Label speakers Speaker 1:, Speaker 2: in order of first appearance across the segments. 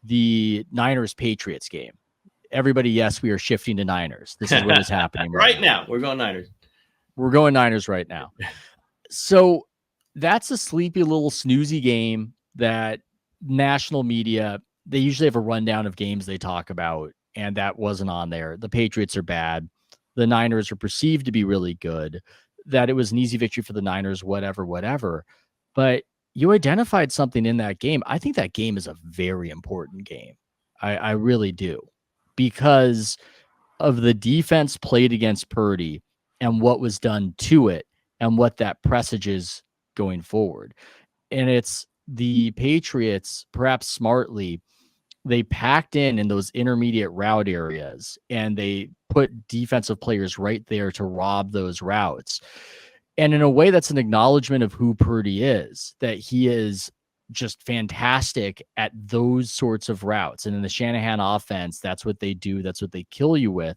Speaker 1: the Niners Patriots game. Everybody, yes, we are shifting to Niners. This is what is happening
Speaker 2: right now. We're going Niners.
Speaker 1: We're going Niners right now. So that's a sleepy little snoozy game that national media, they usually have a rundown of games they talk about, and that wasn't on there. The Patriots are bad. The Niners are perceived to be really good, that it was an easy victory for the Niners, whatever. But you identified something in that game. I think that game is a very important game. I really do, because of the defense played against Purdy and what was done to it and what that presages going forward. And it's the Patriots, perhaps smartly, they packed in those intermediate route areas and they put defensive players right there to rob those routes. And in a way, that's an acknowledgement of who Purdy is, that he is just fantastic at those sorts of routes. And in the Shanahan offense, that's what they do. That's what they kill you with.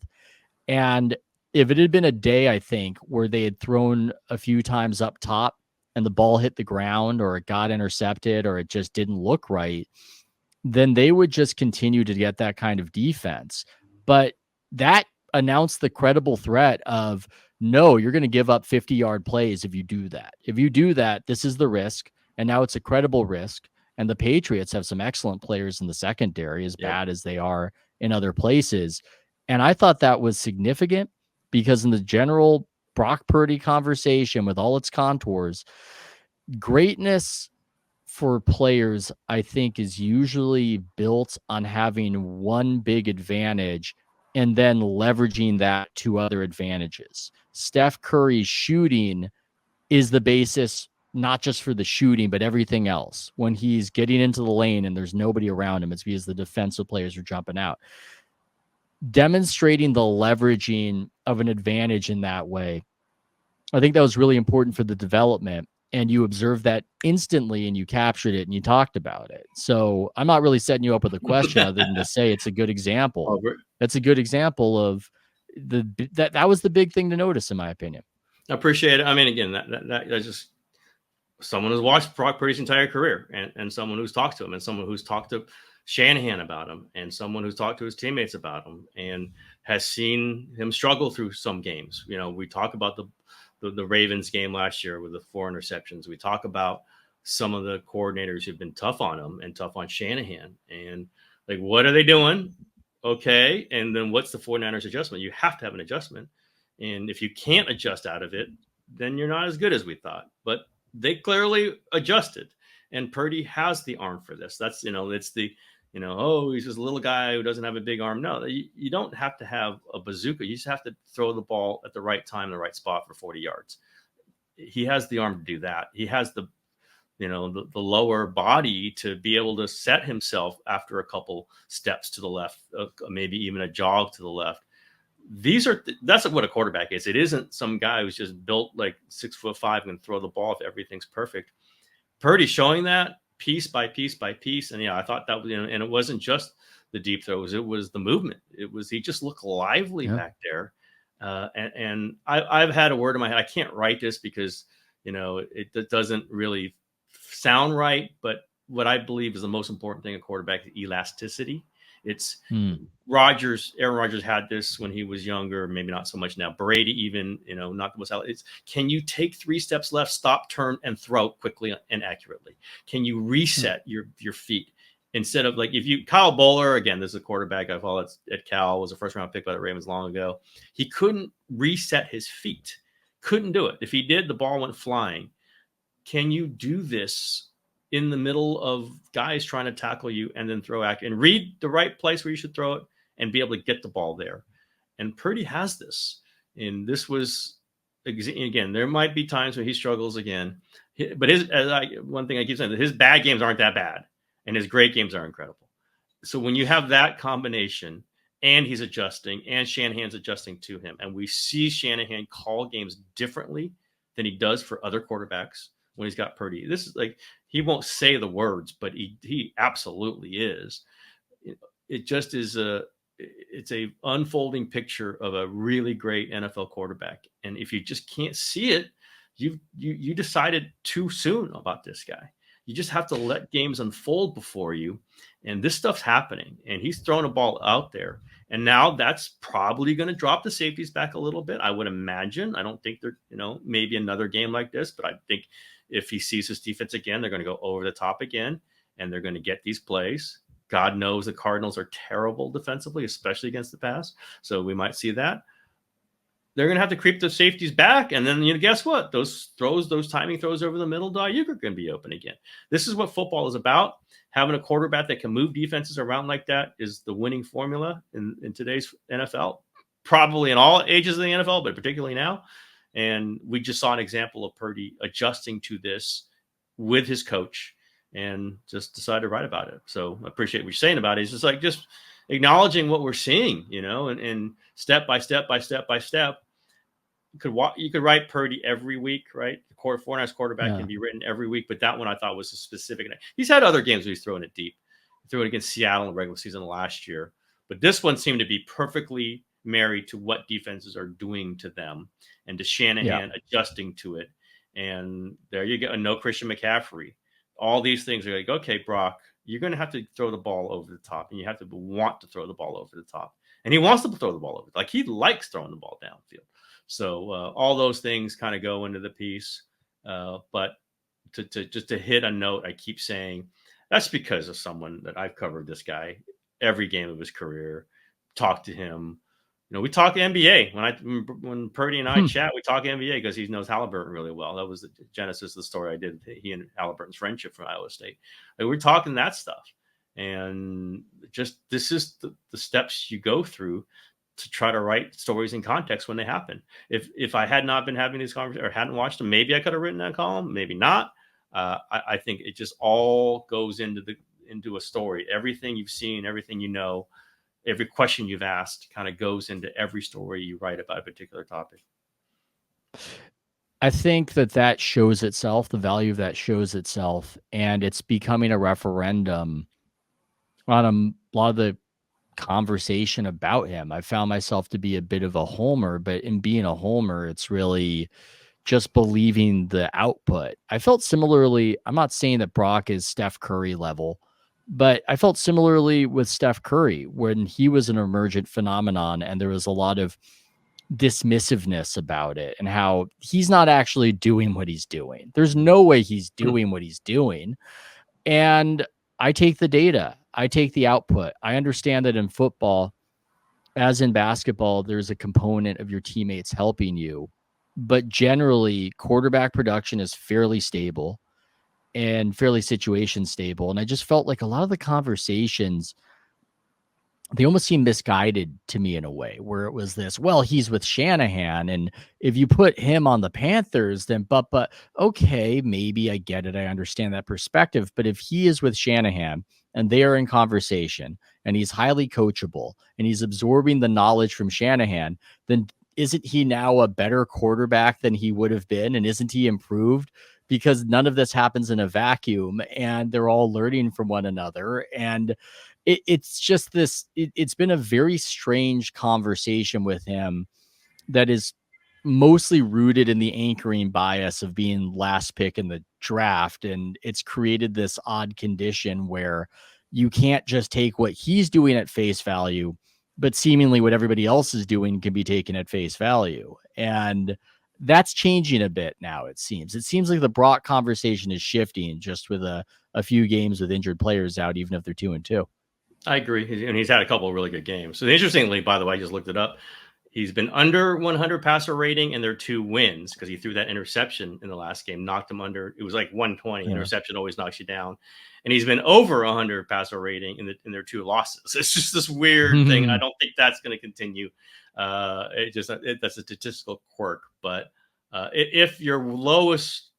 Speaker 1: And if it had been a day, I think, where they had thrown a few times up top and the ball hit the ground or it got intercepted or it just didn't look right, then they would just continue to get that kind of defense. But that announced the credible threat of, no, you're going to give up 50-yard plays if you do that. If you do that, this is the risk. And now it's a credible risk. And the Patriots have some excellent players in the secondary, as bad as they are in other places. And I thought that was significant because in the general Brock Purdy conversation with all its contours, greatness for players, I think, is usually built on having one big advantage and then leveraging that to other advantages. Steph Curry's shooting is the basis, not just for the shooting, but everything else. When he's getting into the lane and there's nobody around him, it's because the defensive players are jumping out. Demonstrating the leveraging of an advantage in that way, I think that was really important for the development. And you observed that instantly and you captured it and you talked about it. So I'm not really setting you up with a question other than to say it's a good example. That's a good example of that was the big thing to notice, in my opinion.
Speaker 2: I appreciate it. I mean, again, that just someone who's watched Brock Purdy's entire career and someone who's talked to him and someone who's talked to Shanahan about him and someone who's talked to his teammates about him and has seen him struggle through some games. You know, we talk about the Ravens game last year with the 4 interceptions. We talk about some of the coordinators who've been tough on him and tough on Shanahan. And like, what are they doing? Okay. And then what's the 49ers adjustment? You have to have an adjustment. And if you can't adjust out of it, then you're not as good as we thought. But they clearly adjusted. And Purdy has the arm for this. That's, it's the, oh, he's just a little guy who doesn't have a big arm. No, you don't have to have a bazooka. You just have to throw the ball at the right time, the right spot for 40 yards. He has the arm to do that. He has the lower body to be able to set himself after a couple steps to the left, maybe even a jog to the left. That's what a quarterback is. It isn't some guy who's just built like 6'5" and throw the ball if everything's perfect. Purdy's showing that piece by piece by piece. And I thought that was, and it wasn't just the deep throws. It was the movement. He just looked lively back there. And I've had a word in my head. I can't write this because, it doesn't really sound right. But what I believe is the most important thing a quarterback is elasticity. It's Aaron Rodgers had this when he was younger, maybe not so much now. Brady even, not the most. It's, can you take 3 steps left, stop, turn, and throw quickly and accurately? Can you reset your feet instead of like Kyle Bowler, again, this is a quarterback I followed at Cal, was a first round pick by the Ravens long ago. He couldn't reset his feet, couldn't do it. If he did, the ball went flying. Can you do this in the middle of guys trying to tackle you and then throw and read the right place where you should throw it and be able to get the ball there? And Purdy has this. And this was, again, there might be times where he struggles again. But one thing I keep saying, his bad games aren't that bad and his great games are incredible. So when you have that combination and he's adjusting and Shanahan's adjusting to him, and we see Shanahan call games differently than he does for other quarterbacks when he's got Purdy. This is like, he won't say the words, but he absolutely is. It just is it's a unfolding picture of a really great NFL quarterback. And if you just can't see it, you decided too soon about this guy. You just have to let games unfold before you And this stuff's happening, and he's throwing a ball out there. And now that's probably going to drop the safeties back a little bit, I would imagine. I don't think they're, maybe another game like this, but I think if he sees his defense again, they're going to go over the top again, and they're going to get these plays. God knows the Cardinals are terrible defensively, especially against the pass. So we might see that. They're going to have to creep the safeties back. And then, guess what? Those timing throws over the middle to Aiyuk are going to be open again. This is what football is about. Having a quarterback that can move defenses around like that is the winning formula in today's NFL, probably in all ages of the NFL, but particularly now. And we just saw an example of Purdy adjusting to this with his coach and just decided to write about it. So I appreciate what you're saying about it. It's just acknowledging what we're seeing, and step by step by step by step. You could write Purdy every week, right? The 49ers quarterback can be written every week, but that one I thought was a specific. He's had other games where he's throwing it deep. He threw it against Seattle in the regular season last year, but this one seemed to be perfectly married to what defenses are doing to them and to Shanahan adjusting to it. And there you go. No Christian McCaffrey. All these things are like, okay, Brock, you're going to have to throw the ball over the top, and you have to want to throw the ball over the top. And he wants to throw the ball over. Like, he likes throwing the ball downfield. So all those things kind of go into the piece. But to hit a note, I keep saying that's because of someone that I've covered this guy every game of his career, talked to him. We talk NBA. When Purdy and I chat, we talk NBA because he knows Halliburton really well. That was the genesis of the story I did. He and Halliburton's friendship from Iowa State. Like, we're talking that stuff. And just this is the steps you go through to try to write stories in context when they happen. If I had not been having these conversations or hadn't watched them, maybe I could have written that column, maybe not. I think it just all goes into a story. Everything you've seen, everything every question you've asked kind of goes into every story you write about a particular topic.
Speaker 1: I think that shows itself, the value of that shows itself, and it's becoming a referendum on a lot of the conversation about him. I found myself to be a bit of a homer, but in being a homer, it's really just believing the output. I felt similarly. I'm not saying that Brock is Steph Curry level, but I felt similarly with Steph Curry when he was an emergent phenomenon and there was a lot of dismissiveness about it and how he's not actually doing what he's doing. There's no way he's doing what he's doing. And I take the data. I take the output. I understand that in football, as in basketball, there's a component of your teammates helping you. But generally, quarterback production is fairly stable and fairly situation stable. And I just felt like a lot of the conversations, they almost seemed misguided to me in a way where it was this, well, he's with Shanahan. And if you put him on the Panthers, then, but okay, maybe I get it. I understand that perspective. But if he is with Shanahan and they are in conversation and he's highly coachable and he's absorbing the knowledge from Shanahan, then isn't he now a better quarterback than he would have been? And isn't he improved? Because none of this happens in a vacuum and they're all learning from one another. And it's just this, it's been a very strange conversation with him that is mostly rooted in the anchoring bias of being last pick in the draft. And it's created this odd condition where you can't just take what he's doing at face value, but seemingly what everybody else is doing can be taken at face value. And that's changing a bit now, it seems. It seems like the Brock conversation is shifting just with a few games with injured players out, even if they're 2-2.
Speaker 2: I agree. And he's had a couple of really good games. So interestingly, by the way, I just looked it up. He's been under 100 passer rating and their 2 wins because he threw that interception in the last game, knocked him under. It was like 120. Yeah. Interception always knocks you down. And he's been over 100 passer rating in their 2 losses. It's just this weird thing. I don't think that's going to continue. That's a statistical quirk. But if your lowest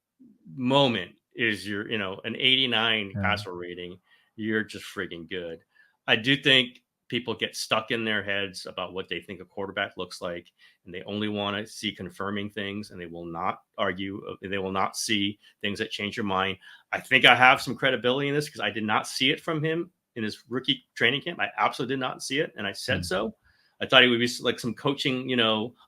Speaker 2: moment is your, an 89 passer rating, you're just freaking good. I do think people get stuck in their heads about what they think a quarterback looks like, and they only want to see confirming things, and they will not argue. They will not see things that change your mind. I think I have some credibility in this because I did not see it from him in his rookie training camp. I absolutely did not see it, and I said so. I thought he would be like some coaching,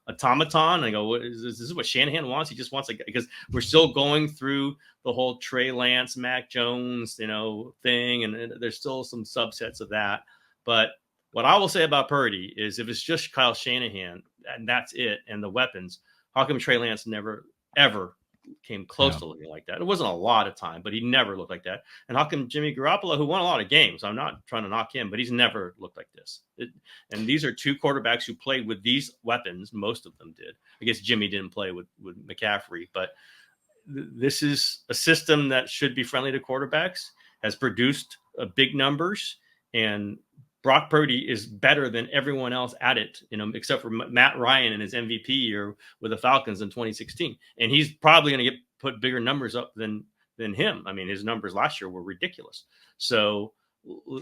Speaker 2: automaton. I go, this is what Shanahan wants. He just wants because we're still going through the whole Trey Lance, Mac Jones, thing. And there's still some subsets of that. But what I will say about Purdy is if it's just Kyle Shanahan and that's it, and the weapons, how come Trey Lance never, ever came close to looking like that? It wasn't a lot of time, but he never looked like that. And how come Jimmy Garoppolo, who won a lot of games, I'm not trying to knock him, but he's never looked like this. And these are two quarterbacks who played with these weapons. Most of them did. I guess Jimmy didn't play with McCaffrey, but this is a system that should be friendly to quarterbacks, has produced big numbers, and Brock Purdy is better than everyone else at it, except for Matt Ryan in his MVP year with the Falcons in 2016. And he's probably going to put bigger numbers up than him. I mean, his numbers last year were ridiculous. So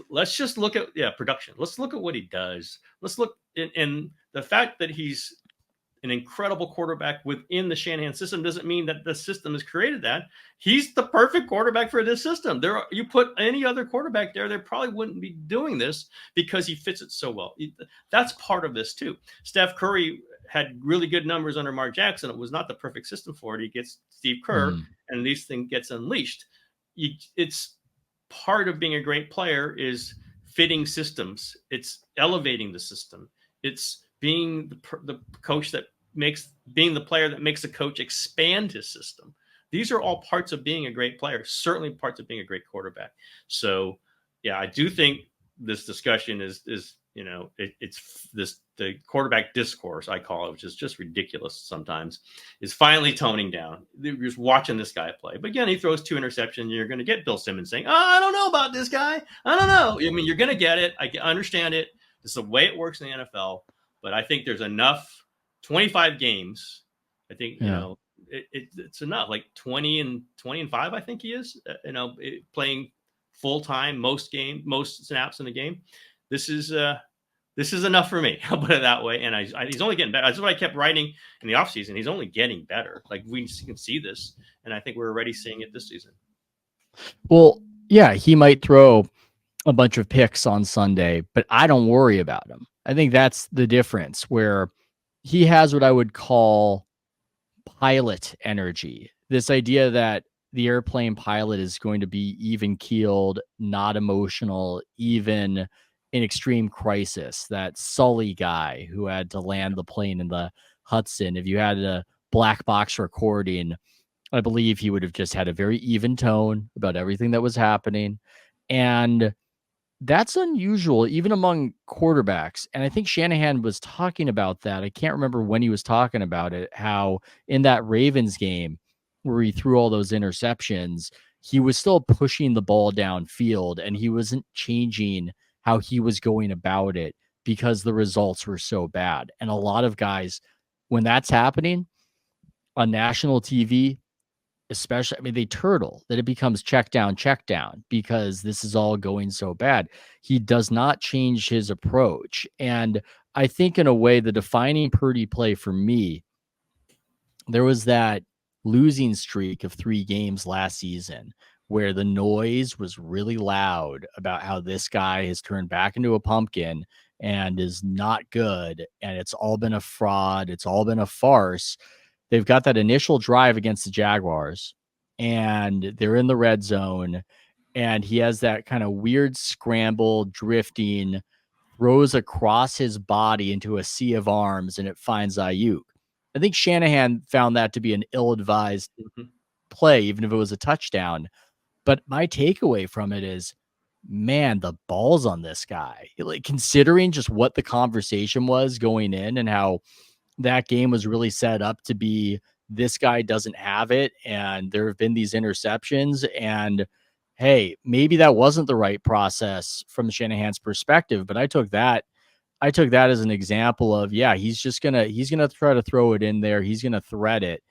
Speaker 2: let's just look at production. Let's look at what he does. Let's look in the fact that he's an incredible quarterback within the Shanahan system doesn't mean that the system has created that. He's the perfect quarterback for this system. You put any other quarterback there, they probably wouldn't be doing this because he fits it so well. That's part of this too. Steph Curry had really good numbers under Mark Jackson. It was not the perfect system for it. He gets Steve Kerr, and this thing gets unleashed. It's part of being a great player is fitting systems. It's elevating the system. It's being the coach that being the player that makes a coach expand his system. These are all parts of being a great player, certainly parts of being a great quarterback. So, yeah, I do think this discussion is it's the quarterback discourse, I call it, which is just ridiculous sometimes, is finally toning down. You're just watching this guy play. But again, he throws 2 interceptions. You're going to get Bill Simmons saying, I don't know about this guy. I don't know. I mean, you're going to get it. I understand it. It's the way it works in the NFL. But I think there's enough. 25 games, I think, it's enough. Like 20 and 5, I think he is, playing full time, most snaps in the game. This is enough for me. I'll put it that way. And he's only getting better. That's what I kept writing in the offseason. He's only getting better. Like we can see this. And I think we're already seeing it this season.
Speaker 1: Well, yeah, he might throw a bunch of picks on Sunday, but I don't worry about him. I think that's the difference where he has what I would call pilot energy. This idea that the airplane pilot is going to be even keeled, not emotional, even in extreme crisis. That Sully guy who had to land the plane in the Hudson. If you had a black box recording, I believe he would have just had a very even tone about everything that was happening. And that's unusual, even among quarterbacks. And I think Shanahan was talking about that. I can't remember when he was talking about it, how in that Ravens game where he threw all those interceptions, he was still pushing the ball downfield and he wasn't changing how he was going about it because the results were so bad. And a lot of guys, when that's happening on national TV, especially, I mean, they turtle that it becomes check down because this is all going so bad. He does not change his approach. And I think in a way, the defining Purdy play for me, there was that losing streak of 3 games last season where the noise was really loud about how this guy has turned back into a pumpkin and is not good. And it's all been a fraud. It's all been a farce. They've got that initial drive against the Jaguars and they're in the red zone and he has that kind of weird scramble drifting, throws across his body into a sea of arms and it finds Aiyuk. I think Shanahan found that to be an ill-advised play, even if it was a touchdown. But my takeaway from it is, man, the balls on this guy, like considering just what the conversation was going in and how that game was really set up to be this guy doesn't have it. And there have been these interceptions and hey, maybe that wasn't the right process from Shanahan's perspective, but I took that as an example of, yeah, he's going to try to throw it in there. He's going to thread it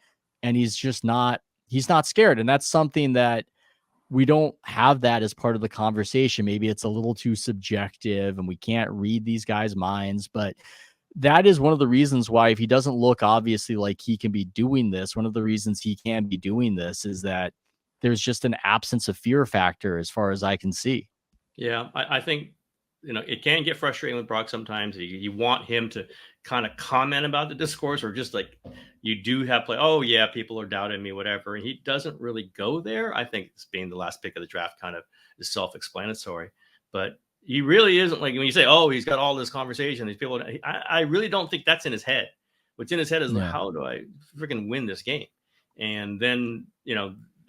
Speaker 1: and he's not scared. And that's something that we don't have that as part of the conversation. Maybe it's a little too subjective and we can't read these guys' minds, but that is one of the reasons why, if he doesn't look obviously like he can be doing this, one of the reasons he can be doing this is that there's just an absence of fear factor as far as I can see.
Speaker 2: Yeah, I think it can get frustrating with Brock sometimes. You want him to kind of comment about the discourse, or just like you do have play. Oh yeah, people are doubting me, whatever. And he doesn't really go there. I think it's being the last pick of the draft kind of is self-explanatory, but he really isn't like when you say, oh, he's got all this conversation. These people, I really don't think that's in his head. What's in his head is how do I freaking win this game? And then,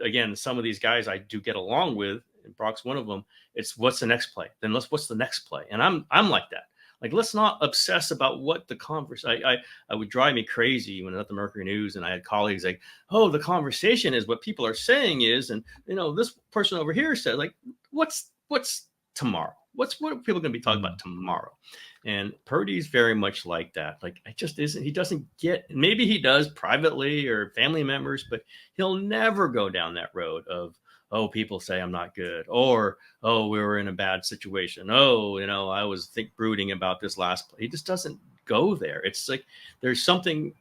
Speaker 2: again, some of these guys I do get along with, and Brock's one of them. It's what's the next play? Then what's the next play? And I'm like that. Like, let's not obsess about what the conversation. I would drive me crazy when I was at the Mercury News and I had colleagues like, oh, the conversation is what people are saying is, and this person over here said, like, what's tomorrow? What are people going to be talking about tomorrow? And Purdy's very much like that. Like, it just isn't. He doesn't get. Maybe he does privately or family members, but he'll never go down that road of, oh, people say I'm not good, or, oh, we were in a bad situation. Oh, I was brooding about this last play. He just doesn't go there. It's like there's something,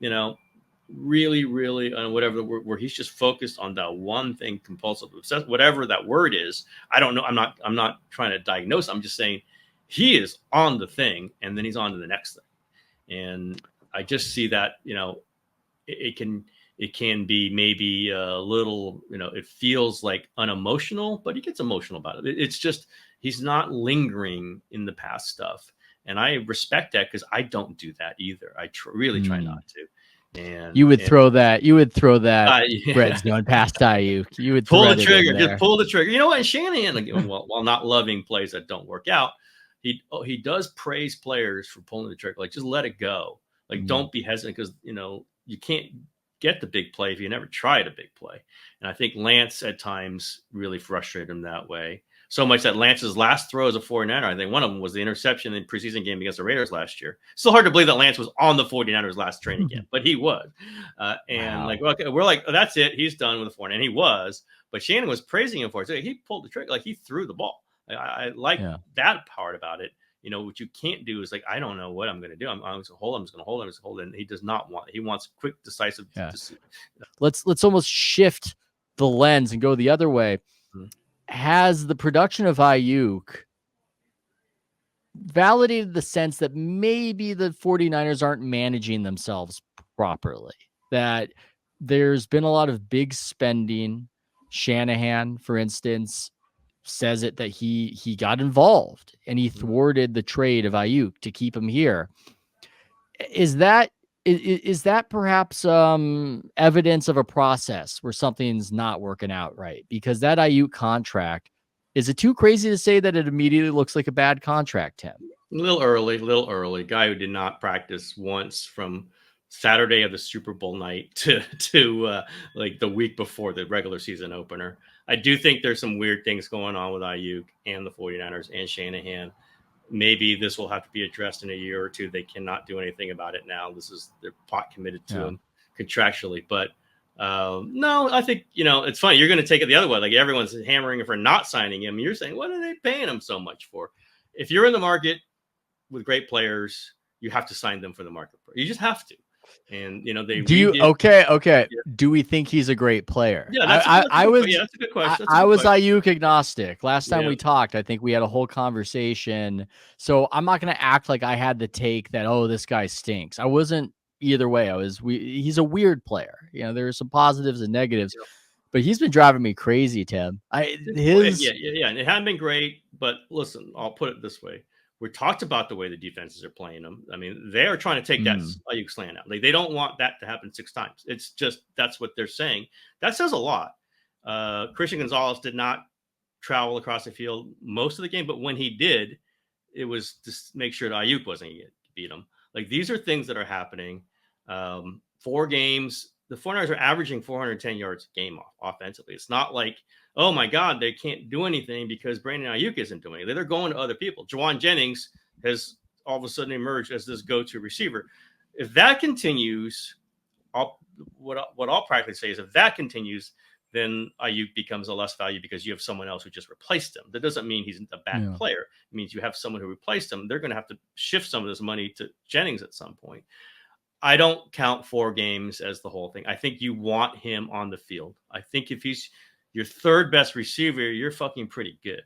Speaker 2: really, really, whatever the word, where he's just focused on that one thing compulsively, whatever that word is. I don't know. I'm not trying to diagnose. I'm just saying he is on the thing, and then he's on to the next thing. And I just see that, it can be maybe a little, it feels like unemotional, but he gets emotional about it. It's just, he's not lingering in the past stuff. And I respect that, because I don't do that either. I really try not to. And
Speaker 1: you would throw that
Speaker 2: yeah.
Speaker 1: red zone past Aiyuk. You would
Speaker 2: pull the trigger, just pull the trigger. You know what? And Shanahan, again, while not loving plays that don't work out, he does praise players for pulling the trigger. Like, just let it go. Like, don't be hesitant, because you can't get the big play if you never tried a big play. And I think Lance at times really frustrated him that way. So much that Lance's last throw as a 49er, I think one of them was the interception in the preseason game against the Raiders last year. Still hard to believe that Lance was on the 49ers last training camp, but he was. And wow. We're like, oh, that's it. He's done with the 49ers. And he was. But Shannon was praising him for it. So he pulled the trigger. Like, he threw the ball. I like that part about it. What you can't do is like, I don't know what I'm going to do. I'm just going to hold. I'm just going to hold. I'm just going to hold. And he does not want. He wants quick, decisive.
Speaker 1: Let's almost shift the lens and go the other way. Mm-hmm. Has the production of Aiyuk validated the sense that maybe the 49ers aren't managing themselves properly? That there's been a lot of big spending. Shanahan, for instance, says that he got involved and he thwarted the trade of Aiyuk to keep him here. Is that perhaps evidence of a process where something's not working out right? Because that Aiyuk contract, is it too crazy to say that it immediately looks like a bad contract, Tim?
Speaker 2: A little early. Guy who did not practice once from Saturday of the Super Bowl night to like the week before the regular season opener. I do think there's some weird things going on with Aiyuk and the 49ers and Shanahan. Maybe this will have to be addressed in a year or two. They cannot do anything about it now. They're pot committed to him contractually. But no, I think, it's funny. You're going to take it the other way. Like, everyone's hammering him for not signing him. You're saying, what are they paying him so much for? If you're in the market with great players, you have to sign them for the market. You just have to. And
Speaker 1: okay. Yeah. Do we think he's a great player?
Speaker 2: Yeah, that's a good question.
Speaker 1: I was Aiyuk agnostic. Last time we talked, I think we had a whole conversation. So I'm not going to act like I had the take that, oh, this guy stinks. I wasn't either way. He's a weird player. There are some positives and negatives, but he's been driving me crazy, Tim.
Speaker 2: And it hadn't been great, but listen, I'll put it this way. We talked about the way the defenses are playing them. I mean, they are trying to take that Aiyuk slant out. Like, they don't want that to happen 6 times. It's just, that's what they're saying. That says a lot. Christian Gonzalez did not travel across the field most of the game, but when he did, it was to make sure that Aiyuk wasn't going to beat him. Like, these are things that are happening. 4 games, the 49ers are averaging 410 yards a game offensively. It's not like, oh my God, they can't do anything because Brandon Aiyuk isn't doing anything. They're going to other people. Juwan Jennings has all of a sudden emerged as this go-to receiver. If that continues, what I'll practically say is, if that continues, then Aiyuk becomes a less value because you have someone else who just replaced him. That doesn't mean he's a bad player. It means you have someone who replaced him. They're going to have to shift some of this money to Jennings at some point. I don't count 4 games as the whole thing. I think you want him on the field. I think if he's your third best receiver, you're fucking pretty good.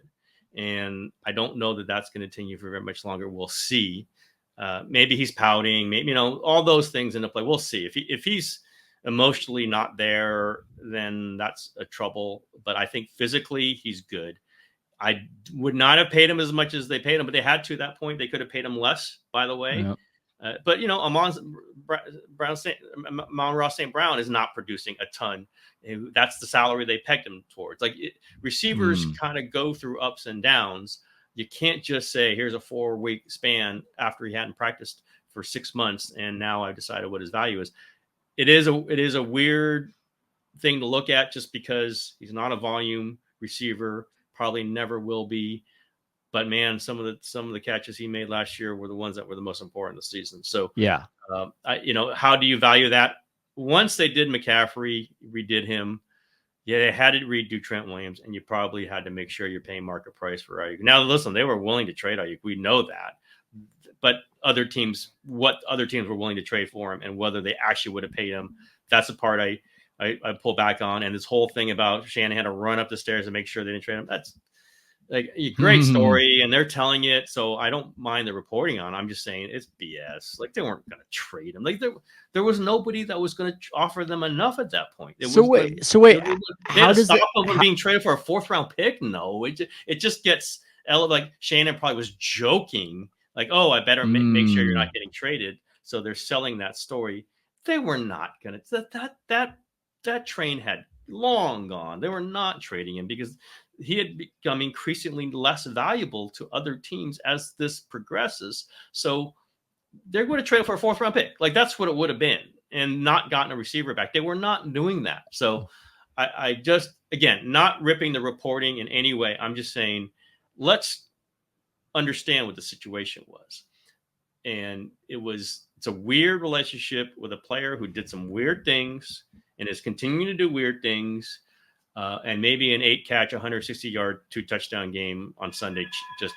Speaker 2: And I don't know that that's going to continue for very much longer. We'll see. Maybe he's pouting, maybe, all those things end up like, we'll see. If he's emotionally not there, then that's a trouble. But I think physically he's good. I would not have paid him as much as they paid him, but they had to at that point. They could have paid him less, by the way.
Speaker 1: Yeah.
Speaker 2: But Amon-Ra St. Brown is not producing a ton. That's the salary they pegged him towards. Like receivers kind of go through ups and downs. You can't just say, here's a 4-week span after he hadn't practiced for 6 months, and now I've decided what his value is. It is a weird thing to look at just because he's not a volume receiver, probably never will be. But man, some of the catches he made last year were the ones that were the most important this season. So
Speaker 1: yeah,
Speaker 2: how do you value that? Once they did McCaffrey, redid him, they had to redo Trent Williams, and you probably had to make sure you're paying market price for Aiyuk. Now, listen, they were willing to trade Aiyuk. We know that, but what other teams were willing to trade for him, and whether they actually would have paid him, that's the part I pull back on. And this whole thing about Shanahan to run up the stairs and make sure they didn't trade him, that's like a great story, and they're telling it, so I don't mind the reporting on. I'm just saying it's BS. Like, they weren't going to trade him. Like, there was nobody that was going to offer them enough at that point.
Speaker 1: Wait,
Speaker 2: how does stop them being traded for a 4th-round pick? No, it just gets like Shannon probably was joking, like, oh, I better make sure you're not getting traded. So they're selling that story. They were not going to. That train had long gone. They were not trading him because he had become increasingly less valuable to other teams as this progresses. So they're going to trade for a 4th-round pick. Like, that's what it would have been, and not gotten a receiver back. They were not doing that. So I just, again, not ripping the reporting in any way. I'm just saying, let's understand what the situation was. And it's a weird relationship with a player who did some weird things and is continuing to do weird things. And maybe an 8-catch, 160-yard, 2-touchdown game on Sunday just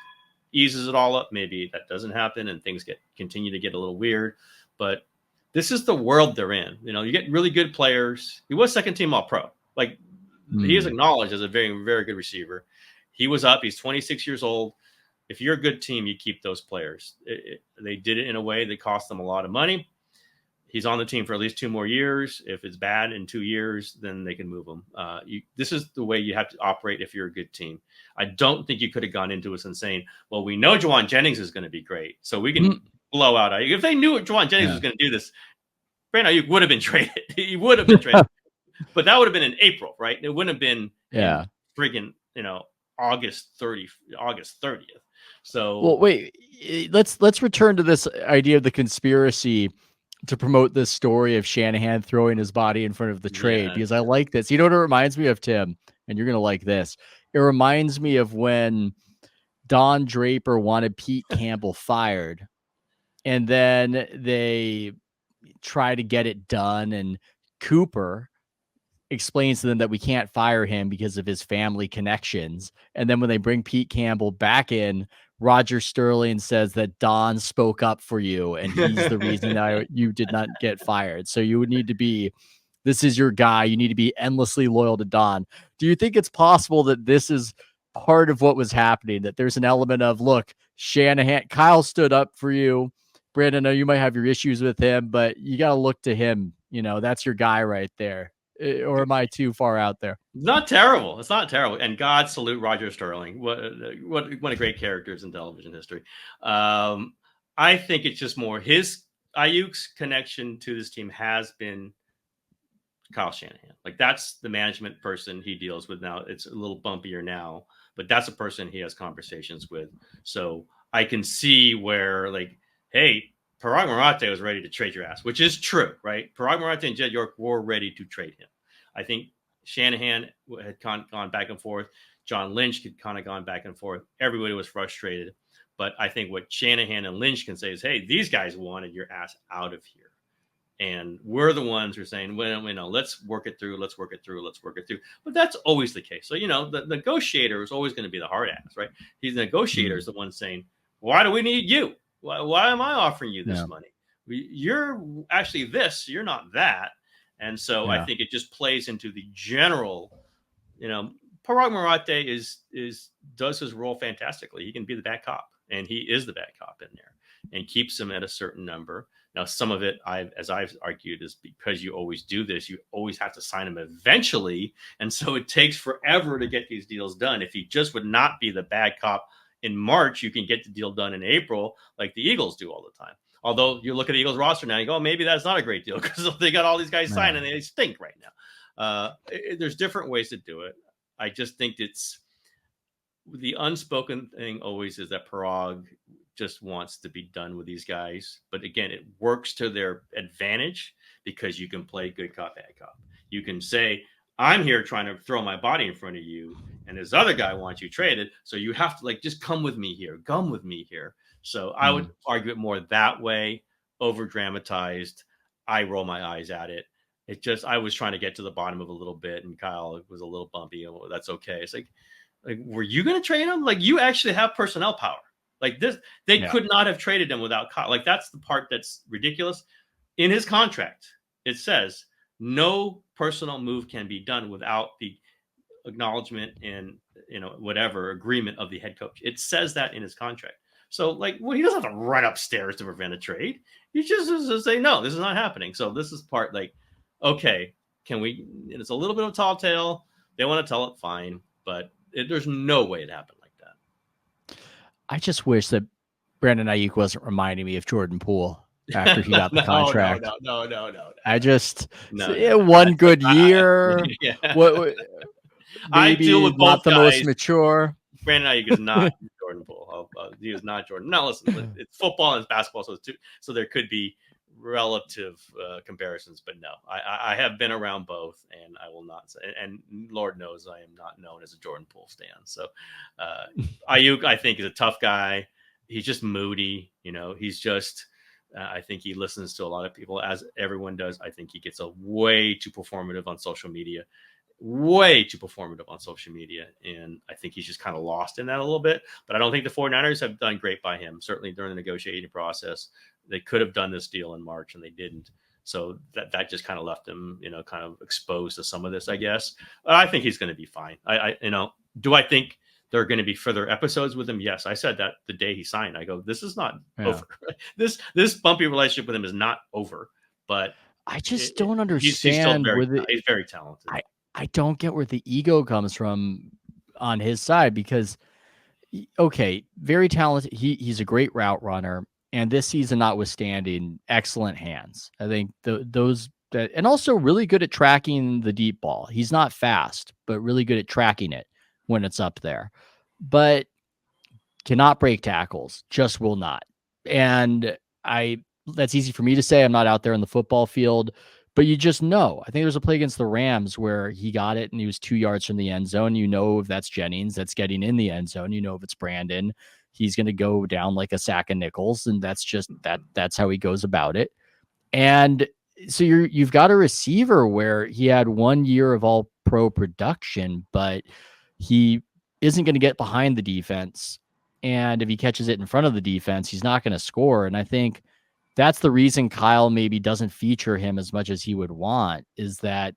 Speaker 2: eases it all up. Maybe that doesn't happen and things continue to get a little weird. But this is the world they're in. You get really good players. He was 2nd-team All-Pro. Like, he is acknowledged as a very, very good receiver. He was up. He's 26 years old. If you're a good team, you keep those players. They did it in a way that cost them a lot of money. He's on the team for at least 2 more years. If it's bad in 2 years, then they can move him. This is the way you have to operate if you're a good team. I don't think you could have gone into us and saying, well, we know Juwan Jennings is going to be great, so we can blow out Aiyuk. If they knew Juwan Jennings was going to do this, Brandon Aiyuk would have been traded. He would have been traded. But that would have been in April, right? It wouldn't have been friggin', August 30th. So,
Speaker 1: well, wait, let's return to this idea of the conspiracy to promote this story of Shanahan throwing his body in front of the trade, because I like this. You know what it reminds me of, Tim? And you're going to like this. It reminds me of when Don Draper wanted Pete Campbell fired, and then they try to get it done, and Cooper explains to them that we can't fire him because of his family connections. And then when they bring Pete Campbell back in, Roger Sterling says that Don spoke up for you, and he's the reason that you did not get fired. So you would need to be, this is your guy. You need to be endlessly loyal to Don. Do you think it's possible that this is part of what was happening, that there's an element of, look, Shanahan, Kyle stood up for you. Brandon, I know you might have your issues with him, but you got to look to him. That's your guy right there. Or am I too far out there?
Speaker 2: Not terrible. It's not terrible. And God salute Roger Sterling. What one of great characters in television history. I think it's just more Aiyuk's connection to this team has been Kyle Shanahan. Like, that's the management person he deals with now. It's a little bumpier now, but that's a person he has conversations with. So I can see where, like, hey, Parag Marate was ready to trade your ass, which is true, right? Parag Marate and Jed York were ready to trade him. I think Shanahan had gone back and forth. John Lynch had kind of gone back and forth. Everybody was frustrated. But I think what Shanahan and Lynch can say is, hey, these guys wanted your ass out of here. And we're the ones who are saying, well, let's work it through. But that's always the case. So, the negotiator is always going to be the hard ass, right? The negotiator is the one saying, why do we need you? Why am I offering you this money? You're actually this, you're not that. And so I think it just plays into the general, Parag Marate does his role fantastically. He can be the bad cop, and he is the bad cop in there, and keeps him at a certain number. Now, some of it, as I've argued, is because you always do this. You always have to sign him eventually, and so it takes forever to get these deals done. If he just would not be the bad cop in March, you can get the deal done in April, like the Eagles do all the time. Although you look at the Eagles roster now, you go, maybe that's not a great deal because they got all these guys signed and they stink right now. There's different ways to do it. I just think it's the unspoken thing always is that Parag just wants to be done with these guys. But again, it works to their advantage because you can play good cop, bad cop. You can say, I'm here trying to throw my body in front of you, and this other guy wants you traded. So you have to just come with me here. So I would argue it more that way, over dramatized. I roll my eyes at it. I was trying to get to the bottom of a little bit, and Kyle was a little bumpy. And that's okay. It's like, were you going to trade him? You actually have personnel power. They could not have traded him without Kyle. That's the part that's ridiculous. In his contract, it says no personal move can be done without the acknowledgement and whatever agreement of the head coach. It says that in his contract. So he doesn't have to run upstairs to prevent a trade. He just say, no, this is not happening. So this is part okay, can we, and it's a little bit of a tall tale. They want to tell it, fine, but there's no way it happened like that.
Speaker 1: I just wish that Brandon Aiyuk wasn't reminding me of Jordan Poole after he got the contract.
Speaker 2: No.
Speaker 1: I just one good year.
Speaker 2: Yeah.
Speaker 1: I deal with both not the guys. Most mature.
Speaker 2: Brandon Aiyuk is not Jordan Poole. He is not Jordan. Now listen, it's football and it's basketball, so there could be relative comparisons, but no, I have been around both, and I will not say, and Lord knows I am not known as a Jordan Poole stan. So Aiyuk, I think, is a tough guy. He's just moody. He's just I think he listens to a lot of people, as everyone does. I think he gets way too performative on social media. And I think he's just kind of lost in that a little bit. But I don't think the 49ers have done great by him, certainly during the negotiating process. They could have done this deal in March, and they didn't. So that just kind of left him, kind of exposed to some of this, I guess. I think he's going to be fine. Do I think there are going to be further episodes with him? Yes. I said that the day he signed. I go, this is not over. This bumpy relationship with him is not over. But
Speaker 1: I just don't understand.
Speaker 2: He's very talented.
Speaker 1: I don't get where the ego comes from on his side, because, okay, very talented. He's a great route runner, and this season notwithstanding, excellent hands. I think and also really good at tracking the deep ball. He's not fast, but really good at tracking it when it's up there, but cannot break tackles, just will not. And that's easy for me to say. I'm not out there in the football field, but you just know. I think there was a play against the Rams where he got it and he was 2 yards from the end zone. If that's Jennings that's getting in the end zone. If it's Brandon, he's going to go down like a sack of nickels, and that's just that's how he goes about it. And so you've got a receiver where he had 1 year of all pro production, but he isn't going to get behind the defense. And if he catches it in front of the defense, he's not going to score. And I think that's the reason Kyle maybe doesn't feature him as much as he would want, is that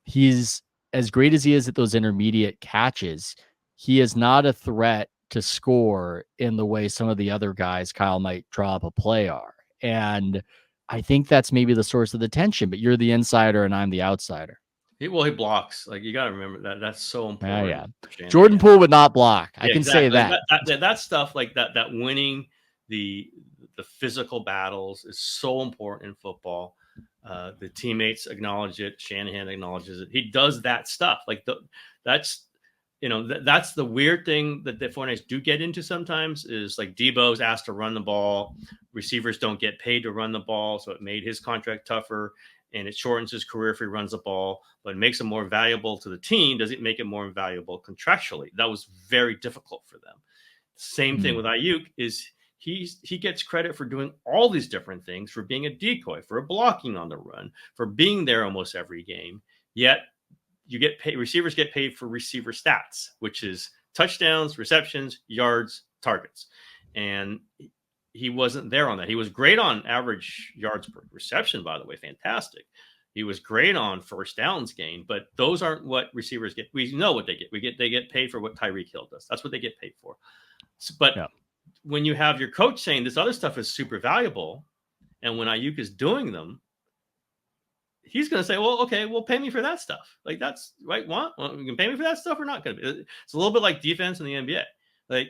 Speaker 1: he's as great as he is at those intermediate catches. He is not a threat to score in the way some of the other guys Kyle might draw up a play are. And I think that's maybe the source of the tension, but you're the insider and I'm the outsider.
Speaker 2: He blocks. You got to remember that. That's so important.
Speaker 1: Yeah. Jordan Poole would not block. I can say that.
Speaker 2: That stuff that winning the physical battles is so important in football. The teammates acknowledge it. Shanahan acknowledges it. He does that stuff. That's the weird thing that the 49ers do get into sometimes, is Debo's asked to run the ball. Receivers don't get paid to run the ball. So it made his contract tougher, and it shortens his career if he runs the ball, but it makes him more valuable to the team. Does it make it more valuable contractually? That was very difficult for them. Same thing with Aiyuk is he gets credit for doing all these different things, for being a decoy, for blocking on the run, for being there almost every game. Yet you get paid, receivers get paid for receiver stats, which is touchdowns, receptions, yards, targets. And he wasn't there on that. He was great on average yards per reception, by the way, fantastic. He was great on first downs gain, but those aren't what receivers get. We know what they get. They get paid for what Tyreek Hill does. That's what they get paid for. But when you have your coach saying this other stuff is super valuable, and when Aiyuk is doing them, he's going to say, well, okay, well, pay me for that stuff. Like, that's right. What? Well, you can pay me for that stuff or not going to be. It's a little bit like defense in the NBA. Like,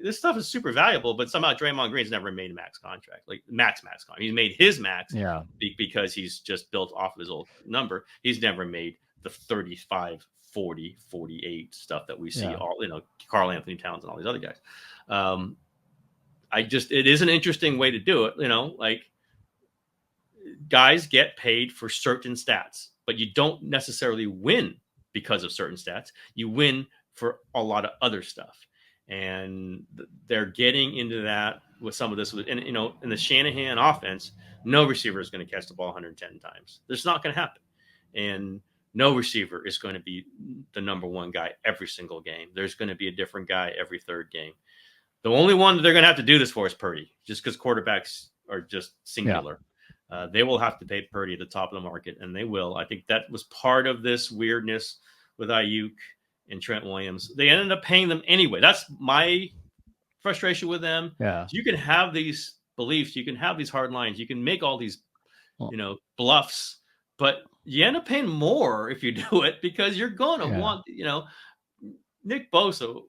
Speaker 2: this stuff is super valuable, but somehow Draymond Green's never made a max contract, like max contract. He's made his max because he's just built off of his old number. He's never made the 35, 40, 48 stuff that we see all, Karl Anthony Towns and all these other guys. It is an interesting way to do it. Like, guys get paid for certain stats, but you don't necessarily win because of certain stats. You win for a lot of other stuff. And they're getting into that with some of this. And, in the Shanahan offense, no receiver is going to catch the ball 110 times. That's not going to happen. And no receiver is going to be the number one guy every single game. There's going to be a different guy every third game. The only one that they're going to have to do this for is Purdy, just because quarterbacks are just singular. They will have to pay Purdy at the top of the market, and they will. I think that was part of this weirdness with Aiyuk and Trent Williams. They ended up paying them anyway. That's my frustration with them.
Speaker 1: Yeah.
Speaker 2: You can have these beliefs. You can have these hard lines. You can make all these, bluffs, but you end up paying more if you do it because you're going to want, Nick Bosa,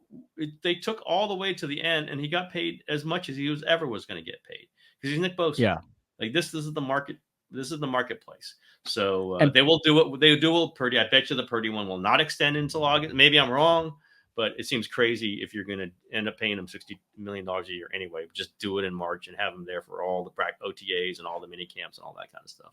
Speaker 2: they took all the way to the end and he got paid as much as he was going to get paid because he's Nick Bosa.
Speaker 1: Yeah.
Speaker 2: Like this is the market. This is the marketplace. So they will do it. They do it with Purdy. I bet you the Purdy one will not extend until August. Maybe I'm wrong, but it seems crazy if you're going to end up paying him $60 million a year anyway. Just do it in March and have him there for all the OTAs and all the mini camps and all that kind of stuff.